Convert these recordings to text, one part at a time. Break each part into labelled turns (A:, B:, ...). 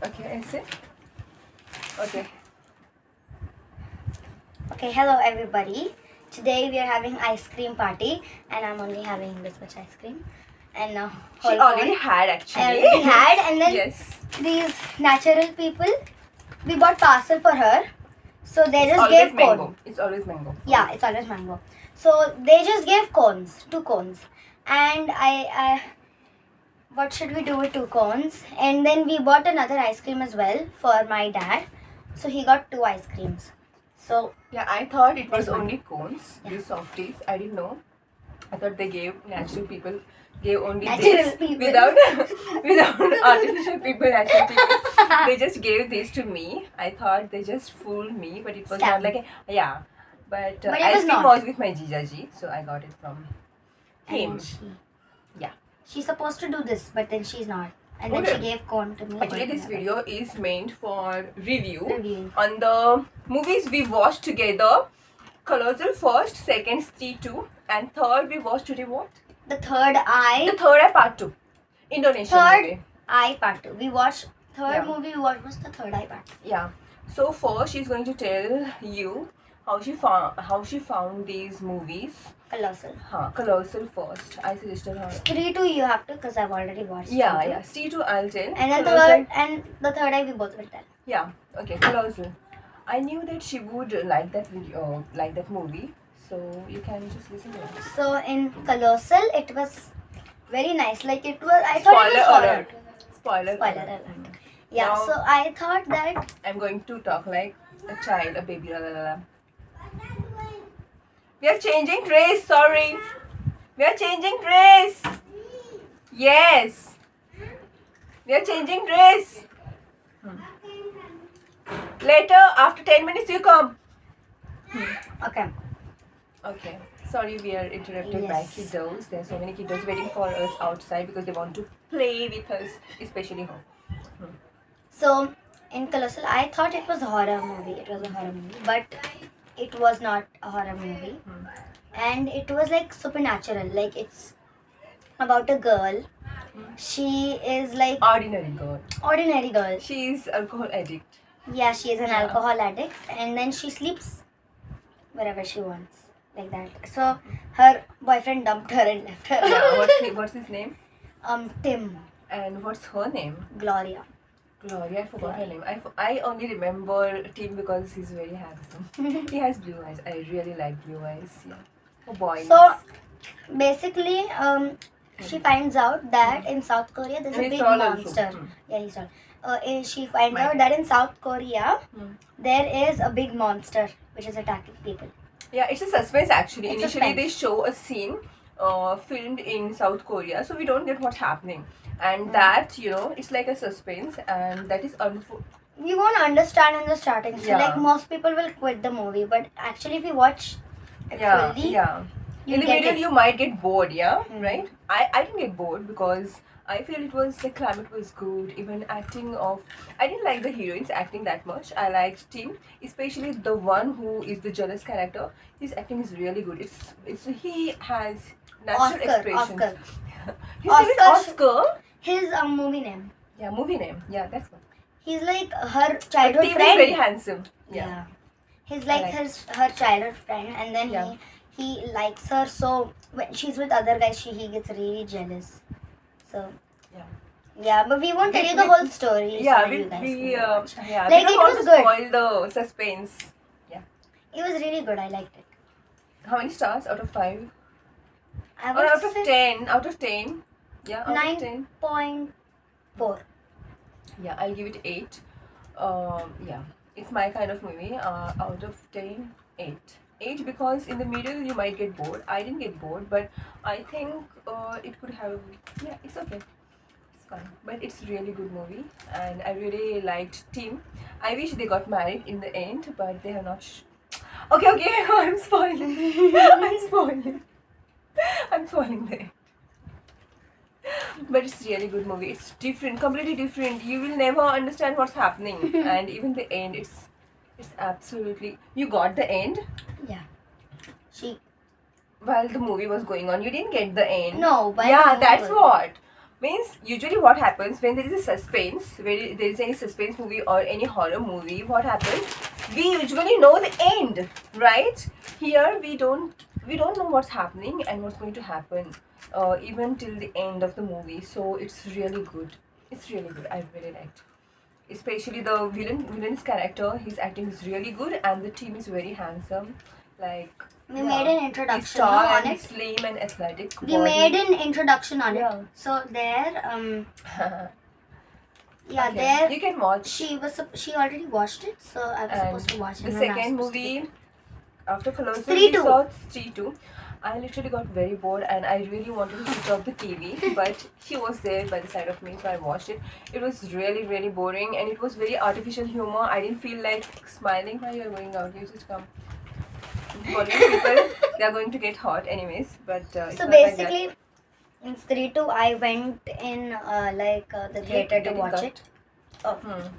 A: Okay, ऐसे. Okay.
B: Okay, hello everybody. Today we are having ice cream party, and I'm only having this much ice cream. And now
A: She already had actually.
B: I already had, and then
A: Yes.
B: these natural people, we bought parcel for her, so they
A: It's
B: just
A: always
B: gave
A: mango.
B: cone.
A: It's always mango.
B: Yeah, it's always mango. So they just gave cones, 2 cones, and I what should we do with 2 cones? And then we bought another ice cream as well for my dad, so he got 2 ice creams. So
A: Yeah, I thought it was
B: That's
A: only cones,
B: Yeah.
A: these softies. I didn't know. I thought they gave natural people gave only
B: Natural
A: this
B: people.
A: without without artificial people, natural people. They just gave this to me. I thought they just fooled me, but it was
B: Scam.
A: not like a yeah. But,
B: But it
A: ice
B: was
A: cream
B: not.
A: was with my jijaji, so I got it from
B: And
A: him.
B: then
A: Yeah.
B: she's supposed to do this, but then she's not. And then
A: Okay.
B: she gave cone to me.
A: Actually, this video is meant for review on the movies we watched together. Colossal first, second C2, and third we watched today what?
B: The third eye.
A: The third eye part 2. Indonesian
B: Third
A: movie.
B: eye part 2. We watched third
A: Yeah.
B: movie we watched was the third eye part.
A: Yeah. So first she's going to tell you how she found these movies.
B: Colossal.
A: Colossal first. I suggested her.
B: 3 2 you have to, because I've already watched.
A: Yeah,
B: 3-2.
A: yeah. C2 I'll tell.
B: And then the third eye we both will tell.
A: Yeah. Okay. Colossal. I knew that she would like that video, like that movie. So you can just listen to it.
B: So in Colossal it was very nice. Like it was, I thought it was
A: Spoiler
B: horror.
A: alert. Spoiler
B: Spoiler
A: alert.
B: alert. Yeah,
A: Now-
B: so I thought that
A: I'm going to talk like a child, a baby. La, la, la, la. We are changing trays. Sorry. We are changing trays. Yes. We are changing trays. Later, after 10 minutes, you come.
B: okay.
A: Okay. Sorry, we are interrupted by
B: Yes.
A: kiddos. There are so many kiddos waiting for us outside because they want to play with us, especially home.
B: So in Colossal, I thought it was a horror movie. It was a horror movie, but it was not a horror movie, and it was like supernatural. Like it's about a girl. She is like
A: Ordinary girl.
B: ordinary girl.
A: She is alcohol addict.
B: Yeah, she is an
A: Yeah.
B: alcohol addict, and then she sleeps wherever she wants, like that. So her boyfriend dumped her and left her.
A: Yeah. What's his name?
B: Tim,
A: And what's her name?
B: Gloria.
A: Gloria, I forgot her name. I only remember Tim because he's very handsome. He has blue eyes. I really like blue eyes. Yeah. For boys.
B: So basically, she finds out that in South Korea there's a
A: And he's
B: big
A: tall also.
B: monster. Yeah, he's tall. She finds
A: My
B: out
A: bad.
B: that in South Korea
A: Hmm.
B: there is a big monster which is attacking people.
A: Yeah, it's a suspense actually.
B: It's
A: Initially,
B: suspense.
A: they show a scene filmed in South Korea, so we don't get what's happening. And that, it's like a suspense, and that is
B: We won't understand in the starting. So
A: Yeah.
B: like most people will quit the movie, but actually if you watch it
A: yeah,
B: fully,
A: yeah.
B: you
A: In the
B: get
A: middle,
B: it.
A: you might get bored, yeah,
B: Mhm.
A: right? I didn't get bored because I feel it was the climate was good. Even acting of, I didn't like the heroine's acting that much. I liked Tim, especially the one who is the jealous character. His acting is really good. It's he has natural expressions.
B: Oscar.
A: His name is
B: Oscar.
A: Oscar.
B: His movie name.
A: Yeah, movie name. Yeah, that's one.
B: He's like her
A: But
B: childhood
A: Tim is
B: friend.
A: very handsome. Yeah.
B: He's like
A: I like
B: her childhood friend, and then
A: Yeah.
B: he likes her. So when she's with other guys, he gets really jealous. So
A: Yeah.
B: yeah, but we won't tell you the
A: We-
B: whole story.
A: Yeah,
B: so
A: we
B: you guys
A: we
B: can watch.
A: yeah,
B: Like,
A: we
B: it
A: don't want
B: was
A: to
B: good.
A: spoil the suspense.
B: It was really good. I liked it.
A: How many stars out of 5?
B: I
A: Or
B: would
A: out of
B: say
A: 10? Out of 10? Yeah, out of 10.
B: 9.4.
A: Yeah, I'll give it 8. Yeah, it's my kind of movie. Out of 10, 8. 8 because in the middle you might get bored. I didn't get bored, but I think it could have. Yeah, it's okay. It's fine. But it's really good movie, and I really liked Tim. I wish they got married in the end, but they have not. Okay, I'm spoiling. I'm spoiling. I'm spoiling there. But it's really good movie. It's different, completely different. You will never understand what's happening, and even the end, it's absolutely. You got the end
B: Yeah. She
A: while the movie was going on. You didn't get the end.
B: no, but
A: Yeah, that's what. Means usually what happens when there is a suspense, when there is any suspense movie or any horror movie, what happens? We usually know the end, right? Here we don't know what's happening and what's going to happen, even till the end of the movie. So it's really good. It's really good. I really liked. Especially the villain's character, his acting is really good, and the team is very handsome. Like
B: We made an
A: he's
B: introduction
A: tall
B: on
A: and
B: it.
A: slim and athletic.
B: We made an introduction on
A: Yeah.
B: it. So there, yeah,
A: Okay,
B: there
A: you can watch.
B: she already watched it, so I was supposed to watch it.
A: The
B: and I'm
A: second
B: supposed to
A: movie after Colossal,
B: Stree
A: we
B: 2.
A: saw Stree 2. I literally got very bored and I really wanted to switch off the TV, but she was there by the side of me, so I watched it. It was really, really boring and it was very artificial humor. I didn't feel like smiling. Why you're going out? You just come. Bollywood people, they are going to get hot anyways, but it's
B: So
A: not like that.
B: basically, in Stree 2, I went in the theater to
A: Getting
B: watch
A: cut.
B: it. Oh,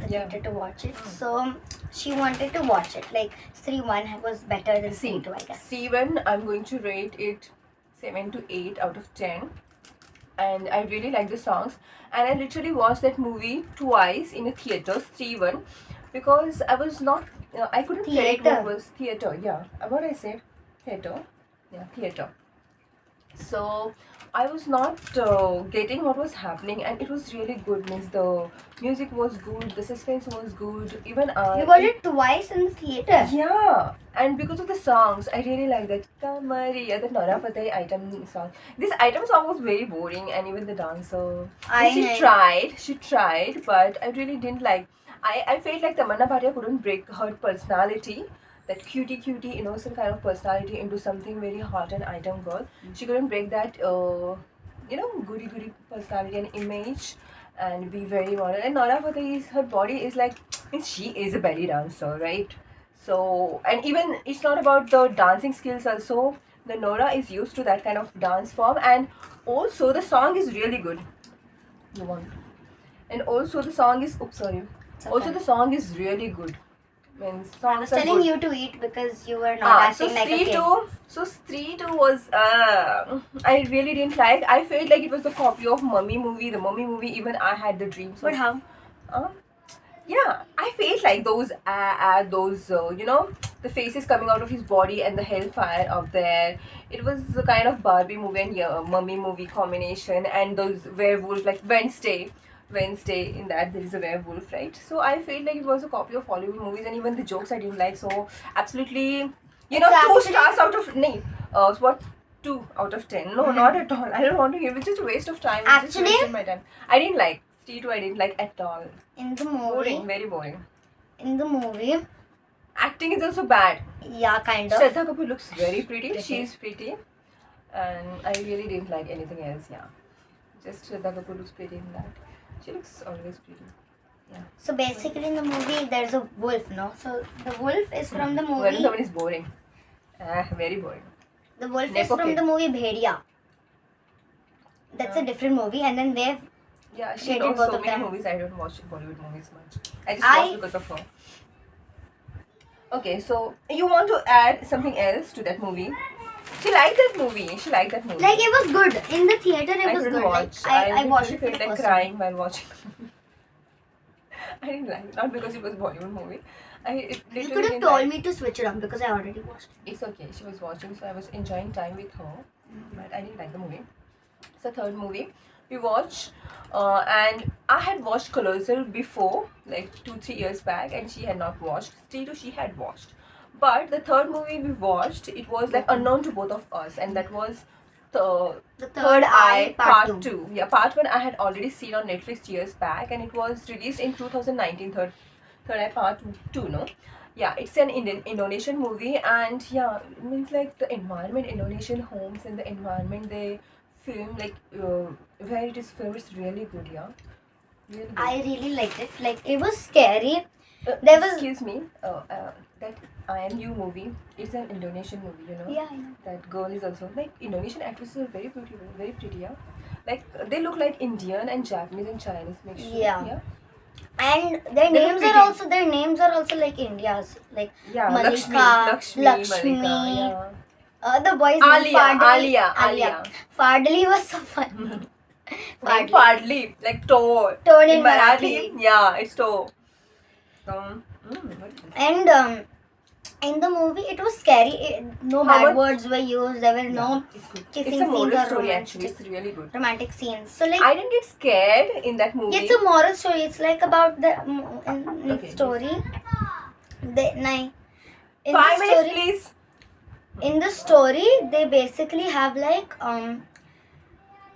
B: the
A: Yeah.
B: theater to watch it. So she wanted to watch it. Like Stree 1 was better than Stree 2, I guess.
A: C1, I'm going to rate it 7 to 8 out of 10. And I really like the songs. And I literally watched that movie twice in a theater, C1, because I was not, I couldn't get
B: Theater.
A: what was theater. Yeah, what I said, theater. Yeah, theater. So I was not getting what was happening, and it was really good. Means the music was good, the suspense was good. Even
B: You got it twice in the theater.
A: yeah, and because of the songs, I really like that Kamariya, the Nora Fateh item song. This item song was very boring, and even the dancer. She tried, but I really didn't like. I felt like Tamanna Bhatia couldn't break her personality, that cutie, innocent kind of personality, into something very hot and item girl. She couldn't break that, goody personality and image, and be very modern. And Nora Fateh her body is like, means she is a belly dancer, right? So, and even it's not about the dancing skills also. The Nora is used to that kind of dance form, and also the song is really good. You want, and also the song is. Oops, sorry.
B: It's
A: Also,
B: okay.
A: the song is really good. Means
B: I was
A: songs are
B: telling
A: good.
B: you to eat because you were not acting like a kid.
A: So Stree 2 was I really didn't like. I felt like it was the copy of Mummy movie. The Mummy movie, even I had the dreams.
B: But how?
A: Yeah, I felt like those the faces coming out of his body and the hellfire up there. It was a kind of Barbie movie and Mummy movie combination, and those werewolf like Wednesday, in that there is a werewolf, right? So I felt like it was a copy of Hollywood movies, and even the jokes I didn't like. So absolutely,
B: It's
A: two
B: actually-
A: stars out of no. What? 2 out of 10. No, not at all. I don't want to give it. It's just a waste of time. It's just
B: Actually-
A: wasting my time. I didn't like Stree 2. I didn't like at all.
B: In the
A: Boring,
B: movie,
A: very boring. Acting is also bad.
B: yeah, kind of.
A: Shraddha Kapoor looks very pretty.
B: Pretty.
A: She's pretty. And I really didn't like anything else, yeah. Just Shraddha Kapoor looks pretty in that. She looks always pretty.
B: So basically, in the movie, there's a wolf, no? So the wolf is from the
A: Varun
B: movie.
A: Dhawan is boring. Very boring.
B: The wolf is
A: Nepo
B: from
A: kid.
B: the movie Bhediya. That's a different movie, and then they've
A: Yeah, she
B: Created
A: knows
B: both
A: so
B: of
A: many
B: them.
A: movies. I don't watch Bollywood movies much. I just
B: I-
A: watch because of her. Okay, so you want to add something else to that movie? She liked that movie.
B: like it was good in the theater. It
A: I
B: was
A: couldn't
B: good.
A: watch.
B: Like I watched it for
A: felt
B: the
A: like
B: first time.
A: crying while watching. I didn't like it. Not because it was a Bollywood movie.
B: You
A: literally
B: could have
A: didn't
B: told
A: like-
B: me to switch it on because I already watched it.
A: It's okay. She was watching, so I was enjoying time with her. But I didn't like the movie. It's the third movie we watched, and I had watched Colossal before, like 2-3 years back, and she had not watched. Stree 2 she had watched, but the third movie we watched, it was like unknown to both of us, and that was the
B: The
A: Third Eye Part
B: Two.
A: 2. Yeah, Part 1 I had already seen on Netflix years back, and it was released in 2019. Third Eye Part 2, no? Yeah, it's an Indonesian movie, and yeah, it means like the environment, Indonesian homes, and the environment they film, like where it is filmed, is really good, yeah. Really good.
B: I really liked it. Like it was scary.
A: Uh,
B: there was-
A: excuse me, that I Am You movie, it's an Indonesian movie, you know.
B: Yeah, I know.
A: That girl is also like Indonesian actresses are very pretty, yeah. Like they look like Indian and Japanese and Chinese mixture.
B: Yeah. And their
A: They look
B: names are also like India's. Like
A: Yeah,
B: Malika,
A: Lakshmi,
B: Lakshmi.
A: Malika, yeah.
B: the boys
A: Alia,
B: name Fadli.
A: Alia.
B: Fadli was so funny. Fadli.
A: Fadli, like toe.
B: Tone in Marathi.
A: Yeah, it's toe. What is this?
B: And in the movie, it was scary. No
A: How
B: bad
A: much-
B: words were used. There were no
A: It's good.
B: kissing
A: It's a
B: scenes
A: moral
B: or
A: story actually.
B: romantic,
A: It's really good.
B: romantic scenes. So like,
A: I didn't get scared in that movie.
B: it's a moral story. It's like about the in
A: Okay.
B: story. They nahin. In
A: 5
B: the
A: minutes,
B: story,
A: please.
B: in the story, they basically have like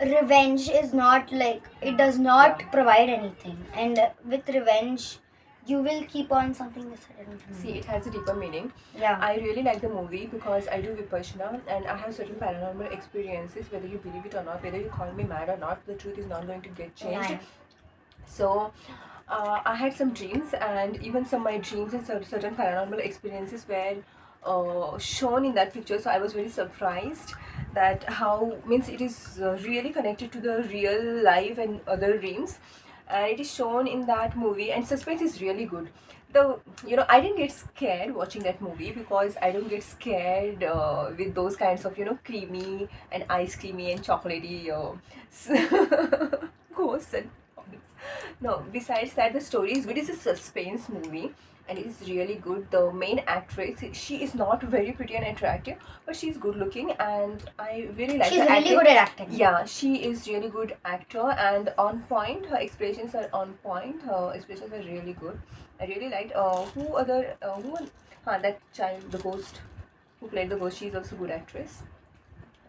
B: revenge is not like, it does not
A: Yeah.
B: provide anything, and with revenge, you will keep on something. This I don't know.
A: See, it has a deeper meaning.
B: Yeah.
A: I really like the movie because I do Vipassana and I have certain paranormal experiences. Whether you believe it or not, whether you call me mad or not, the truth is not going to get changed.
B: Yeah.
A: So, I had some dreams, and even some of my dreams and certain paranormal experiences were shown in that picture. So I was very surprised that how means it is really connected to the real life and other dreams, and it is shown in that movie. And suspense is really good. I didn't get scared watching that movie because I don't get scared with those kinds of creamy and ice creamy and chocolatey ghosts and no, besides that, the story is good. It's a suspense movie and it is really good. The main actress, she is not very pretty and attractive, but she's good looking and I really like
B: She's
A: her
B: really
A: acting.
B: good at acting.
A: Yeah, she is really good actor and on point. Her expressions are on point. Her expressions are really good. I really liked that child, the ghost who played the ghost. She's also good actress.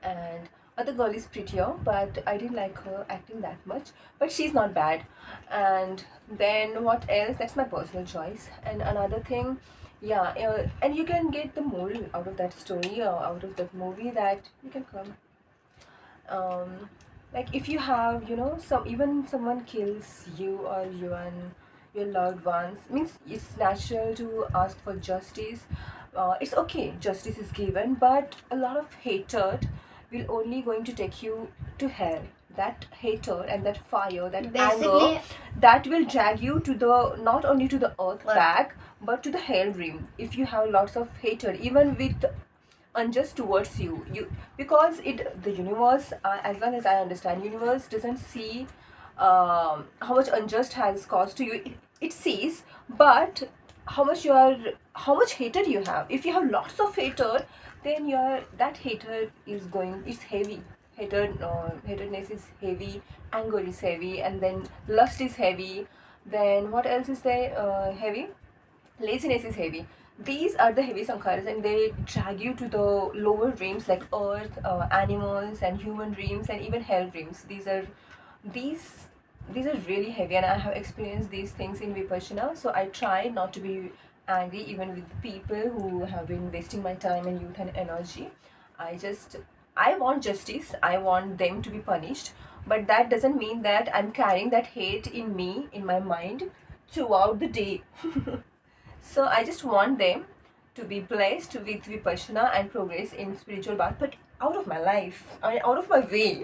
A: And other girl is prettier, but I didn't like her acting that much. But she's not bad. And then what else? That's my personal choice. And another thing, yeah, and you can get the moral out of that story or out of that movie that you can come. Like if you have, even someone kills you or your loved ones, means it's natural to ask for justice. It's okay, justice is given, but a lot of hatred will only going to take you to hell. That hatred and that fire, that anger,
B: Basically,
A: that will drag you to the not only to the earth
B: Earth.
A: back, but to the hell realm. If you have lots of hatred, even with unjust towards you because the universe, as long as I understand, universe doesn't see how much unjust has caused to you. It sees, but how much hatred you have. If you have lots of hatred, then that hatred is heavy. Hatredness is heavy, anger is heavy, and then lust is heavy. Then what else is there heavy? Laziness is heavy. These are the heavy sankharas and they drag you to the lower realms like earth, animals and human dreams and even hell dreams. These these are really heavy and I have experienced these things in Vipassana. So I try not to be angry even with the people who have been wasting my time and youth and energy. I want justice. I want them to be punished. But that doesn't mean that I'm carrying that hate in me, in my mind, throughout the day. So I just want them to be blessed with Vipassana and progress in spiritual path, but out of my life, I mean, out of my way,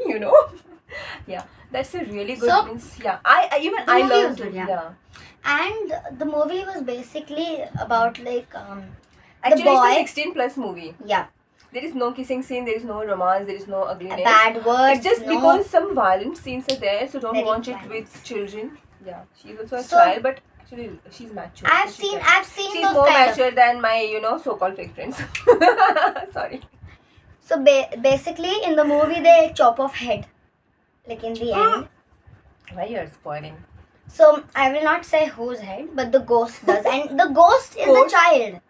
A: Yeah, that's a really good
B: So,
A: means. Yeah, I even
B: the
A: I
B: movie
A: learned
B: was good,
A: to,
B: yeah. And the movie was basically about like
A: Actually,
B: boy-
A: it's a 16 plus movie.
B: yeah,
A: There is no kissing scene. There is no romance. There is no ugliness.
B: bad words.
A: It's just
B: no.
A: because some violent scenes are there, so don't
B: Very
A: watch it
B: violent.
A: with children. Yeah, she's also a
B: So-
A: child, but actually she's mature.
B: I've
A: so she
B: seen
A: can- She's
B: those
A: more
B: kind of.
A: mature than my, so-called fake friends. Sorry.
B: So basically, in the movie, they chop off head, like in the end.
A: Why you're spoiling?
B: So I will not say whose head, but the ghost does, and the ghost is
A: Ghost?
B: a child.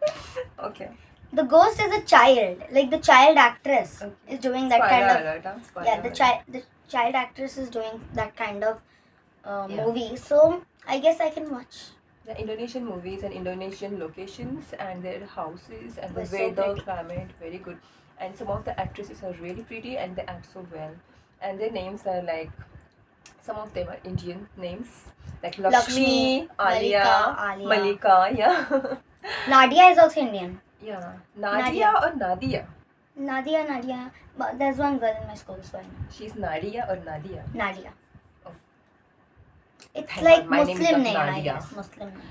A: Okay.
B: The ghost is a child, like the child actress
A: Okay.
B: is doing that
A: Spoiler
B: kind of.
A: alert, huh? Spoiler
B: Yeah, the
A: alert.
B: child actress is doing that kind of
A: Yeah.
B: movie. So I guess I can watch.
A: The Indonesian movies and Indonesian locations and their houses and the
B: Were so
A: weather,
B: pretty.
A: climate, very good. And some of the actresses are really pretty and they act so well. And their names are like, some of them are Indian names, like Lakshmi, Alia, Malika, yeah.
B: Nadia is also Indian.
A: Yeah.
B: Nadia.
A: Nadia or Nadia?
B: Nadia. But there's one girl in my school, so I know.
A: She's Nadia or Nadia?
B: Nadia.
A: Oh.
B: It's
A: Thank
B: like
A: God, my name is
B: Muslim
A: not
B: name, I
A: Nadia.
B: guess. Muslim name.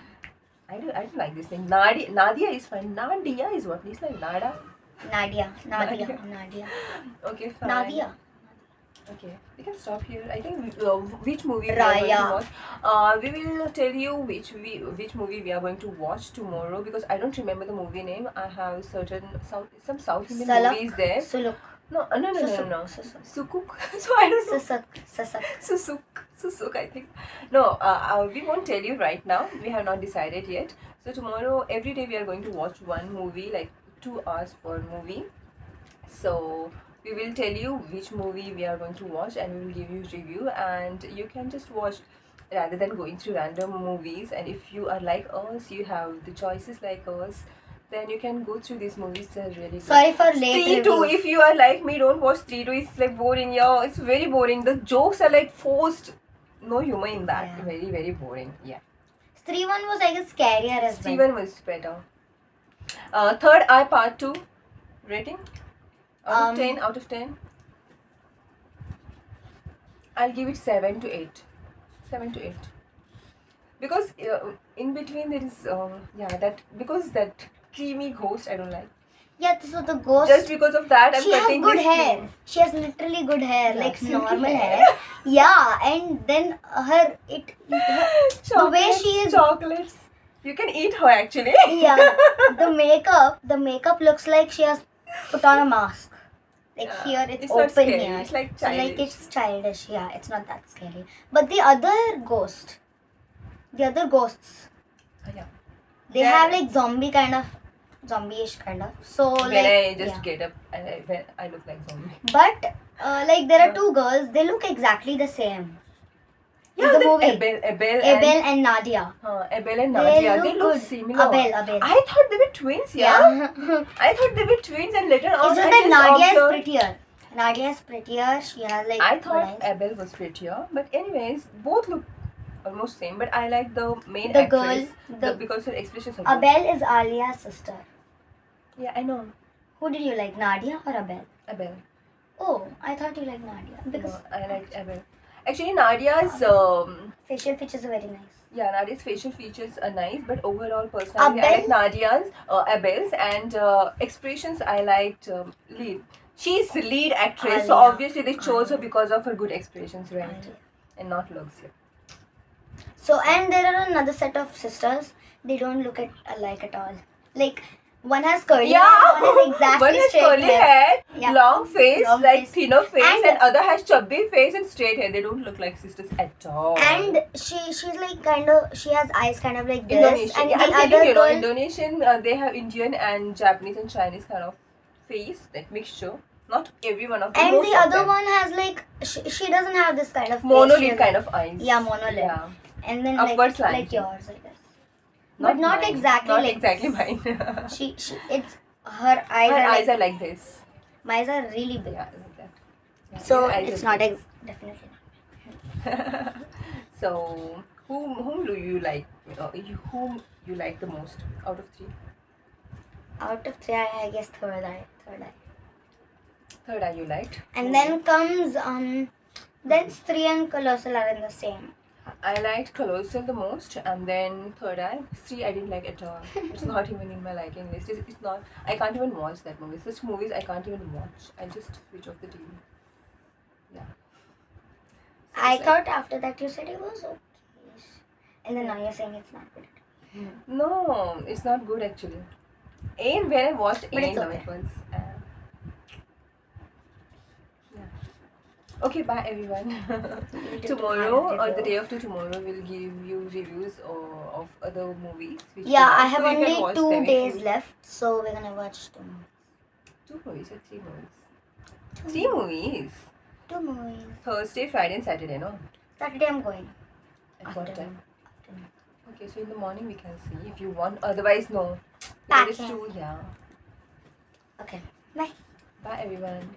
A: I don't like this name. Nadia is fine. Nadia is what? It's like Nada.
B: Nadia.
A: Nadia.
B: Nadia.
A: Okay, fine.
B: Nadia.
A: Okay, we can stop here. I think which movie we are going to
B: Raya.
A: watch. We will tell you which movie we are going to watch tomorrow because I don't remember the movie name. I have some South Indian
B: Salak.
A: movies there.
B: Suluk.
A: No.
B: Susuk.
A: Sukuk. So I don't know.
B: Susak.
A: Susuk, I think. No, we won't tell you right now. We have not decided yet. So tomorrow, every day we are going to watch one movie, like 2 hours per movie. So we will tell you which movie we are going to watch, and we will give you review, and you can just watch rather than going through random movies. And if you are like us, you have the choices like us, then you can go through these movies. They're really good.
B: Sorry for late
A: Stree 2,
B: reviews.
A: if you are like me, don't watch Stree 2. It's like boring. Yeah, it's very boring. The jokes are like forced. No humor in that.
B: Yeah.
A: Very, very boring. Yeah.
B: Stree 1 was, I guess, scarier as well.
A: Steven was better. Third Eye Part 2. Rating? Out of 10, out of 10. I'll give it 7 to 8. 7 to 8. Because in between there is, that creamy ghost I don't like.
B: Yeah, so the ghost.
A: Just because of that, I'm
B: she has
A: cutting
B: good
A: this
B: hair.
A: cream.
B: She has literally good hair,
A: Yeah,
B: like
A: silky
B: normal
A: hair.
B: hair. Yeah, and then her the way she is.
A: Chocolates. You can eat her actually.
B: Yeah, the makeup looks like she has put on a mask. Like
A: Yeah,
B: here it's
A: it's not
B: open
A: scary,
B: here.
A: it's like
B: So like
A: childish.
B: it's childish. Yeah, it's not that scary. But the other ghosts,
A: Yeah.
B: they have like zombie-ish kind of. So
A: When
B: like
A: I just
B: yeah.
A: get up and I look like zombie.
B: But like there are two girls. They look exactly the same. In the
A: that
B: movie.
A: Abel
B: And Nadia.
A: Abel and
B: They
A: Nadia,
B: look
A: they look
B: good.
A: similar.
B: Abel.
A: I thought they were twins, yeah? I thought they were twins, and later on
B: It's just
A: I
B: that Nadia is
A: observed-
B: prettier. Nadia is prettier. She has like.
A: I
B: good
A: thought
B: eyes.
A: Abel was prettier, but anyways, both look almost same. But I like the main
B: The
A: actress
B: girl,
A: because her expressions are good.
B: Abel is Alia's sister.
A: Yeah, I know.
B: Who did you like, Nadia or Abel?
A: Abel.
B: Oh, I thought you liked Nadia because
A: No, I like Abel. Actually, Nadia's
B: facial features are very nice.
A: Nadia's facial features are nice, but overall personality, I like
B: Abel?
A: Nadia's, Abel's, and expressions I liked lead. She's the lead actress, so
B: Alia.
A: obviously they chose her because of her good expressions, right?
B: Alia.
A: And not looks. Yeah.
B: So and there are another set of sisters. They don't look alike at all. Like one has curly hair, one has exactly
A: one has
B: straight
A: curly
B: hair.
A: hair,
B: Yeah.
A: long face,
B: Long
A: like
B: face.
A: thinner face,
B: And-
A: and other has chubby face and straight hair. They don't look like sisters at all.
B: And she's like she has eyes kind of like this.
A: Indonesian.
B: And
A: Yeah,
B: the
A: I'm
B: other
A: telling you,
B: girl,
A: Indonesian, they have Indian and Japanese and Chinese kind of face, like mixture. Not every one of them.
B: and
A: most
B: the
A: of
B: other
A: them.
B: one has like she doesn't have this kind of
A: Monolid
B: facial-
A: kind of eyes.
B: Yeah, monolid.
A: Yeah.
B: And then
A: Upward
B: like
A: slanting.
B: yours, I guess. But not
A: mine.
B: exactly
A: Not
B: like
A: exactly
B: this.
A: mine.
B: She it's her eyes
A: My
B: are
A: eyes
B: like
A: are like this.
B: mine are really big.
A: Yeah, like that. Yeah,
B: So
A: your eyes
B: it's
A: are
B: not
A: big.
B: definitely not.
A: So, whom do you like? Whom you like the most out of 3?
B: Out of 3, I guess third eye.
A: Third eye you liked.
B: And then comes then Stree and Colossal are in the same.
A: I liked Colossal the most, and then Third Eye. 3 I didn't like at all. It's not even in my liking list. It's not. I can't even watch that movie. Such movies I can't even watch. I just switch off the TV. Yeah. So
B: I
A: it's
B: thought after that you said it was okay. And then now you're saying it's not good.
A: no, it's not good actually. Ain, when I watched
B: But
A: Ain,
B: it's
A: no,
B: okay.
A: it was. Okay, bye everyone. Tomorrow or the day after tomorrow, we'll give you reviews of other movies. Which we
B: Yeah,
A: like,
B: I have
A: so you can
B: only
A: watch
B: 2
A: them if
B: days
A: you-
B: left, so we're gonna watch 2 movies.
A: 2 movies or 3 movies? 3 movies.
B: 2 movies.
A: Thursday, Friday, and Saturday, no?
B: Saturday I'm going.
A: At what time?
B: Afternoon.
A: Okay, so in the morning we can see if you want. Otherwise, no. Because it's
B: Packing.
A: too, yeah.
B: Okay. Bye.
A: Bye everyone.